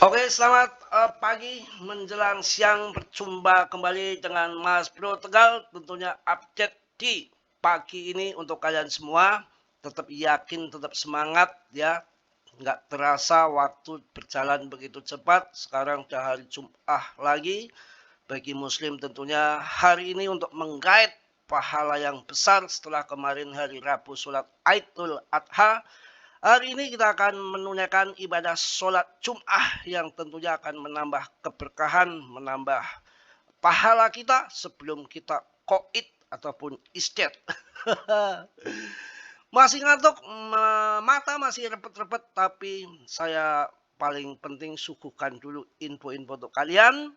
Oke, selamat pagi menjelang siang berjumpa kembali dengan Mas Bro Tegal. Tentunya update di pagi ini untuk kalian semua. Tetap yakin, tetap semangat ya. Nggak terasa waktu berjalan begitu cepat. Sekarang udah hari Jumat lagi. Bagi Muslim tentunya hari ini untuk menggait pahala yang besar setelah kemarin hari Rabu sholat Idul Adha. Hari ini kita akan menunaikan ibadah sholat Jum'ah yang tentunya akan menambah keberkahan, menambah pahala kita sebelum kita koid ataupun istet. Masih ngantuk, mata masih repet-repet, tapi saya paling penting suguhkan dulu info-info untuk kalian.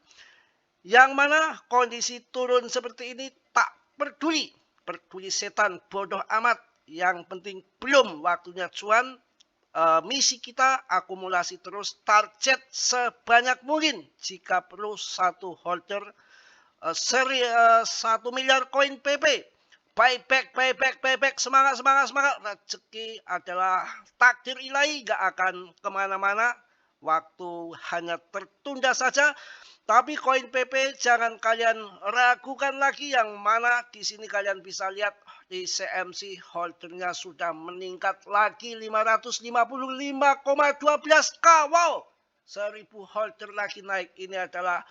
Yang mana kondisi turun seperti ini tak peduli. Peduli setan bodoh amat. Yang penting belum waktunya cuan. Misi kita akumulasi terus target sebanyak mungkin. Jika perlu satu holder seri 1 miliar koin PP. Buyback, semangat, semangat, semangat. Rezeki adalah takdir ilahi, gak akan kemana-mana. Waktu hanya tertunda saja. Tapi koin PP jangan kalian ragukan lagi, yang mana di sini kalian bisa lihat di CMC holdernya sudah meningkat lagi 555,12K. Wow, 1000 holder lagi naik. Ini adalah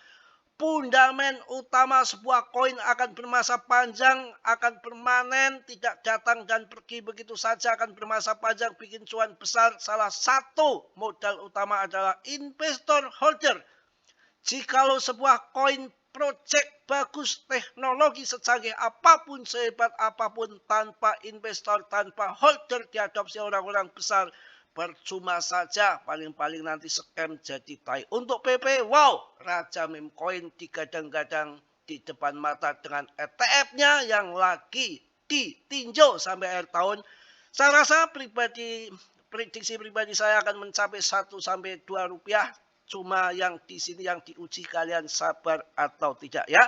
fundamen utama sebuah koin akan bermasa panjang, akan permanen, tidak datang dan pergi begitu saja, akan bermasa panjang, bikin cuan besar. Salah satu modal utama adalah investor holder. Jikalau sebuah koin project bagus, teknologi secanggih apapun, sehebat apapun, tanpa investor, tanpa holder diadopsi orang-orang besar, percuma saja, paling-paling nanti scam jadi tai. Untuk PP, wow, Raja Meme Coin digadang-gadang di depan mata dengan ETF-nya yang lagi ditinjau sampai akhir tahun. Saya rasa prediksi pribadi saya akan mencapai 1 sampai 2 rupiah. Cuma yang di sini yang diuji kalian sabar atau tidak ya.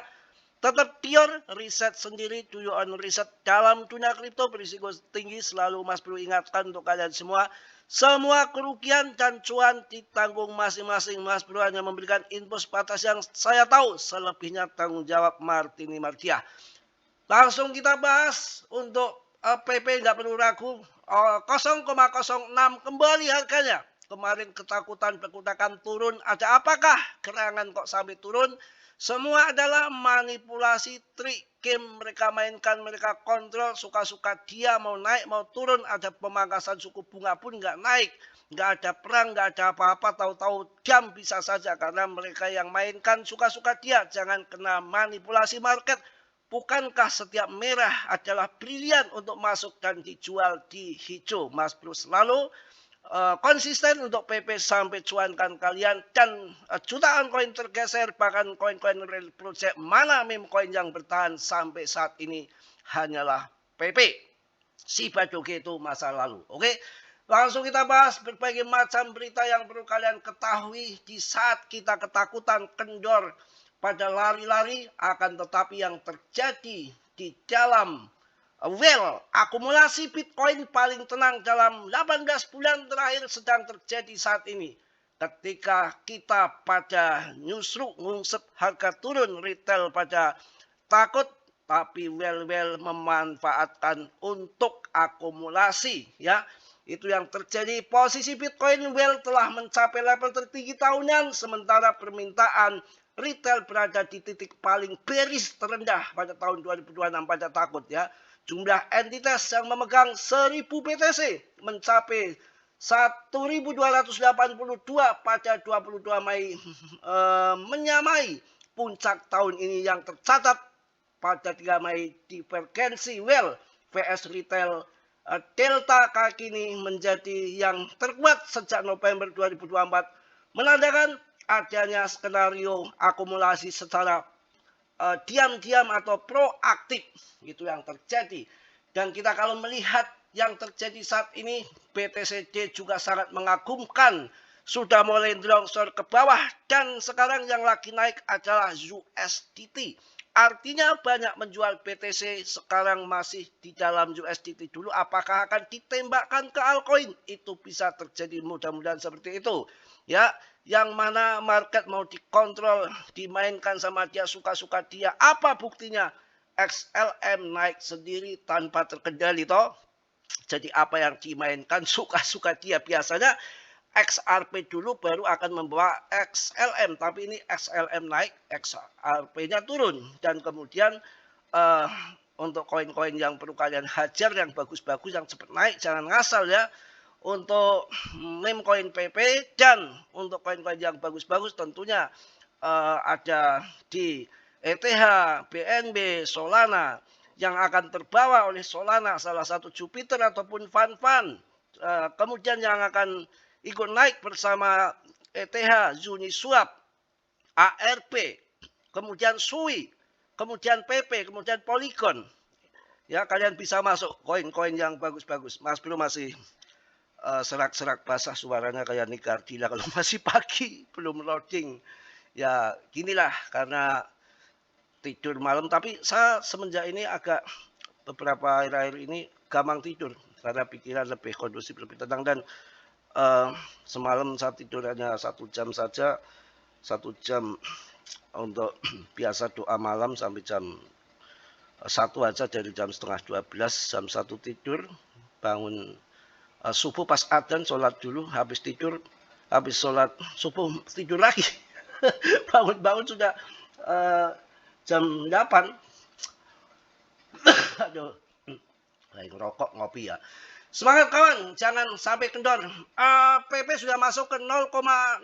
Tetap pure, riset sendiri, do your own riset dalam dunia kripto berisiko tinggi. Selalu Mas Bro ingatkan untuk kalian semua. Semua kerugian dan cuan ditanggung masing-masing. Mas Bro hanya memberikan info sebatas yang saya tahu. Selebihnya tanggung jawab Martini Martia. Langsung kita bahas untuk PP, nggak perlu ragu. 0,06 kembali harganya. Kemarin ketakutan pergerakan turun, ada apakah gerangan kok sampai turun? Semua adalah manipulasi, trik game mereka mainkan, mereka kontrol suka-suka dia mau naik mau turun. Ada pemangkasan suku bunga pun nggak naik, nggak ada perang, nggak ada apa-apa, tahu-tahu jam bisa saja karena mereka yang mainkan suka-suka dia. Jangan kena manipulasi market. Bukankah setiap merah adalah brilian untuk masuk dan dijual di hijau? Mas Bro selalu konsisten untuk PP sampai cuankan kalian. Dan jutaan koin tergeser, bahkan koin-koin real project. Mana meme koin yang bertahan sampai saat ini hanyalah PP. Si Badoge itu masa lalu. Oke, langsung kita bahas berbagai macam berita yang perlu kalian ketahui di saat kita ketakutan, kendor pada lari-lari. Akan tetapi yang terjadi di dalam akumulasi Bitcoin paling tenang dalam 18 bulan terakhir sedang terjadi saat ini. Ketika kita pada newsroom ngungsep harga turun, retail pada takut, tapi well memanfaatkan untuk akumulasi ya. Itu yang terjadi. Posisi Bitcoin telah mencapai level tertinggi tahunan, sementara permintaan retail berada di titik paling bearish terendah pada tahun 2026 pada takut ya. Jumlah entitas yang memegang 1000 BTC mencapai 1282 pada 22 Mei, menyamai puncak tahun ini yang tercatat pada 3 Mei. Divergensi VS retail delta kaki ini menjadi yang terkuat sejak November 2024, menandakan adanya skenario akumulasi secara diam-diam atau proaktif, gitu yang terjadi. Dan kita kalau melihat yang terjadi saat ini, BTCD juga sangat mengagumkan, sudah mulai longsor ke bawah, dan sekarang yang lagi naik adalah USDT. Artinya banyak menjual BTC sekarang masih di dalam USDT dulu. Apakah akan ditembakkan ke altcoin? Itu bisa terjadi, mudah-mudahan seperti itu. Ya, yang mana market mau dikontrol, dimainkan sama dia, suka-suka dia. Apa buktinya? XLM naik sendiri tanpa terkendali toh. Jadi apa yang dimainkan suka-suka dia. Biasanya XRP dulu baru akan membawa XLM, tapi ini XLM naik, XRP-nya turun, dan kemudian untuk koin-koin yang perlu kalian hajar, yang bagus-bagus, yang cepat naik, jangan ngasal ya. Untuk meme koin PP dan untuk koin-koin yang bagus-bagus tentunya ada di ETH, BNB, Solana, yang akan terbawa oleh Solana, salah satu Jupiter ataupun Fan. Kemudian yang akan ikut naik bersama ETH, Uniswap, ARP, kemudian SUI, kemudian PP, kemudian Polygon. Ya, kalian bisa masuk koin-koin yang bagus-bagus. Mas Bro masih serak-serak basah suaranya kayak Nicardila kalau masih pagi, belum loading. Ya, ginilah karena tidur malam. Tapi saya semenjak ini agak beberapa akhir-akhir ini gampang tidur karena pikiran lebih kondusif, lebih tenang, dan semalam saya tidur hanya 1 jam saja, 1 jam untuk biasa doa malam sampai jam 1 aja, dari jam setengah 12, jam 1 tidur, bangun subuh pas adzan, sholat dulu, habis tidur, habis sholat subuh tidur lagi, bangun-bangun sudah jam 8. Aduh, lagi ngerokok, ngopi ya. Semangat kawan, jangan sampai kendor. PP sudah masuk ke 0,06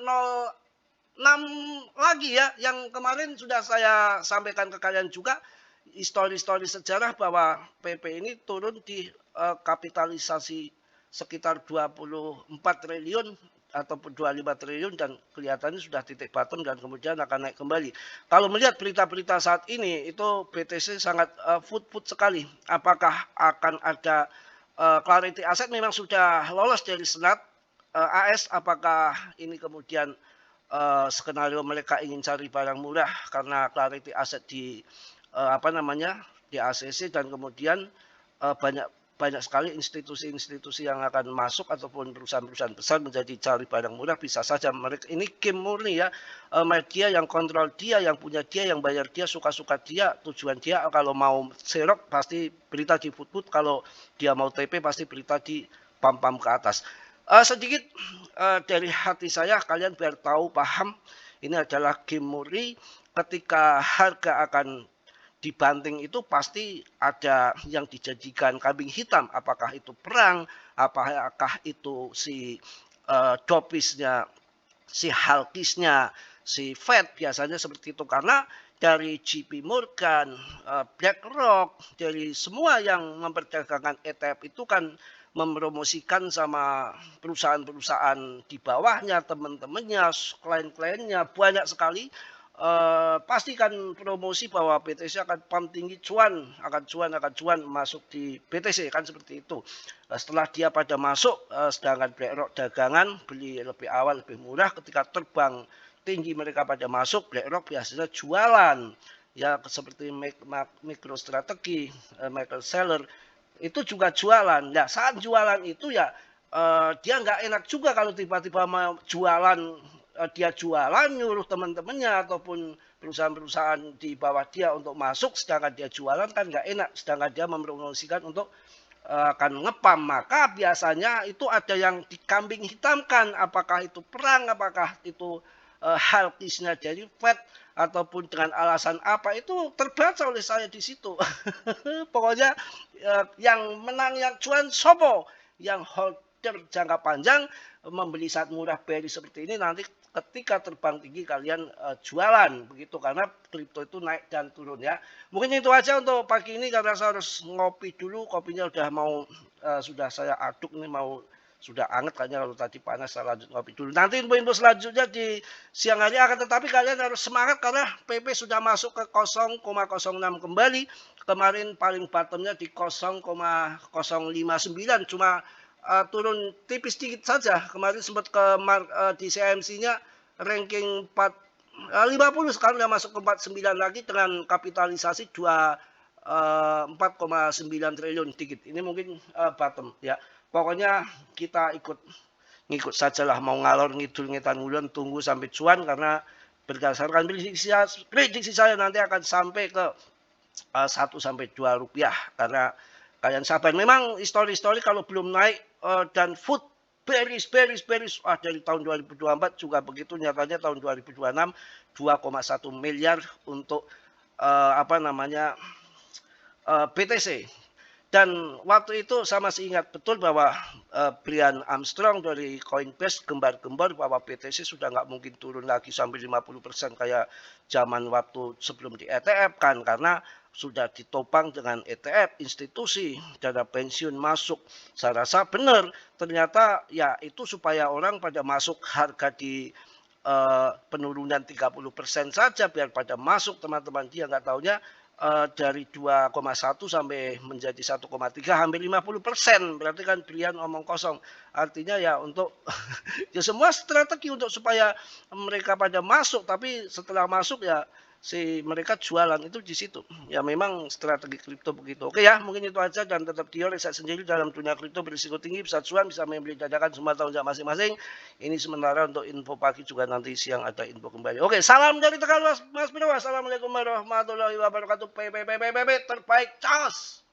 lagi ya. Yang kemarin sudah saya sampaikan ke kalian juga histori-histori sejarah bahwa PP ini turun di kapitalisasi sekitar 24 triliun ataupun 25 triliun, dan kelihatannya sudah titik bottom dan kemudian akan naik kembali. Kalau melihat berita-berita saat ini, itu BTC sangat food sekali. Apakah akan ada Clarity Asset memang sudah lolos dari Senat AS, apakah ini kemudian skenario mereka ingin cari barang murah karena Clarity Asset di di ACC, dan kemudian banyak sekali institusi-institusi yang akan masuk ataupun perusahaan-perusahaan besar menjadi cari barang murah. Bisa saja mereka ini game murni ya, media yang kontrol dia, yang punya dia, yang bayar dia, suka-suka dia, tujuan dia. Kalau mau serok pasti berita di footput, kalau dia mau TP pasti berita di pam-pam ke atas. Sedikit dari hati saya, kalian biar tahu, paham, ini adalah game murni. Ketika harga akan dibanting itu pasti ada yang dijadikan kambing hitam. Apakah itu perang, apakah itu si dopisnya, si halkisnya, si Fed, biasanya seperti itu. Karena dari JP Morgan, BlackRock, dari semua yang memperdagangkan ETF itu kan mempromosikan sama perusahaan-perusahaan di bawahnya, teman-temannya, klien-kliennya, banyak sekali. Pastikan promosi bahwa BTC akan pump tinggi, akan cuan masuk di BTC, kan seperti itu. Setelah dia pada masuk, sedangkan BlackRock dagangan beli lebih awal, lebih murah. Ketika terbang tinggi mereka pada masuk, BlackRock biasanya jualan ya, seperti MicroStrategy, Michael Saylor itu juga jualan. Nah, saat jualan itu ya dia nggak enak juga kalau tiba-tiba mau jualan. Dia jualan, nyuruh teman-temannya ataupun perusahaan-perusahaan di bawah dia untuk masuk, sedangkan dia jualan kan nggak enak, sedangkan dia mempromosikan untuk akan ngepam. Maka biasanya itu ada yang dikambing hitamkan, apakah itu perang, apakah itu halkisnya dari Fed, ataupun dengan alasan apa, itu terbaca oleh saya di situ. Pokoknya yang menang, yang cuan sopo, yang holder jangka panjang, membeli saat murah beli seperti ini, nanti ketika terbang tinggi kalian jualan begitu, karena kripto itu naik dan turun ya. Mungkin itu aja untuk pagi ini, karena saya harus ngopi dulu, kopinya udah mau sudah saya aduk nih, mau sudah anget kayaknya, kalau tadi panas saya lanjut ngopi dulu. Nanti info-info selanjutnya di siang hari, akan tetapi kalian harus semangat karena PP sudah masuk ke 0,06 kembali. Kemarin paling bottomnya di 0,059, cuma turun tipis sedikit saja. Kemarin sempat ke di CMC-nya ranking 50 sekarang udah masuk ke 49 lagi dengan kapitalisasi 4,9 triliun dikit. Ini mungkin bottom ya. Pokoknya kita ngikut sajalah, mau ngalor ngidul ngetan ngulon, tunggu sampai cuan, karena berdasarkan prediksi saya nanti akan sampai ke 1 sampai 2 rupiah, karena kalian sabar. Memang histori kalau belum naik dan food bearish dari tahun 2024 juga begitu, nyatanya tahun 2026 2,1 miliar untuk BTC. Dan waktu itu saya masih ingat betul bahwa Brian Armstrong dari Coinbase gembar-gembar bahwa BTC sudah nggak mungkin turun lagi sampai 50% kayak zaman waktu sebelum di ETF kan, karena sudah ditopang dengan ETF, institusi, dana pensiun masuk. Saya rasa benar, ternyata ya itu supaya orang pada masuk harga di penurunan 30% saja biar pada masuk teman-teman. Dia nggak taunya dari 2,1 sampai menjadi 1,3 hampir 50%. Berarti kan Brian omong kosong. Artinya ya untuk ya semua strategi untuk supaya mereka pada masuk, tapi setelah masuk ya mereka jualan itu di situ. Ya memang strategi kripto begitu. Oke ya, mungkin itu aja, dan tetap riset sendiri dalam dunia kripto berisiko tinggi, bisa cuan, bisa membeli dadakan semua tahun masing-masing. Ini sementara untuk info pagi, juga nanti siang ada info kembali. Oke, salam dari Tegal Mas Bro. Assalamualaikum warahmatullahi wabarakatuh. Terbaik, Charles.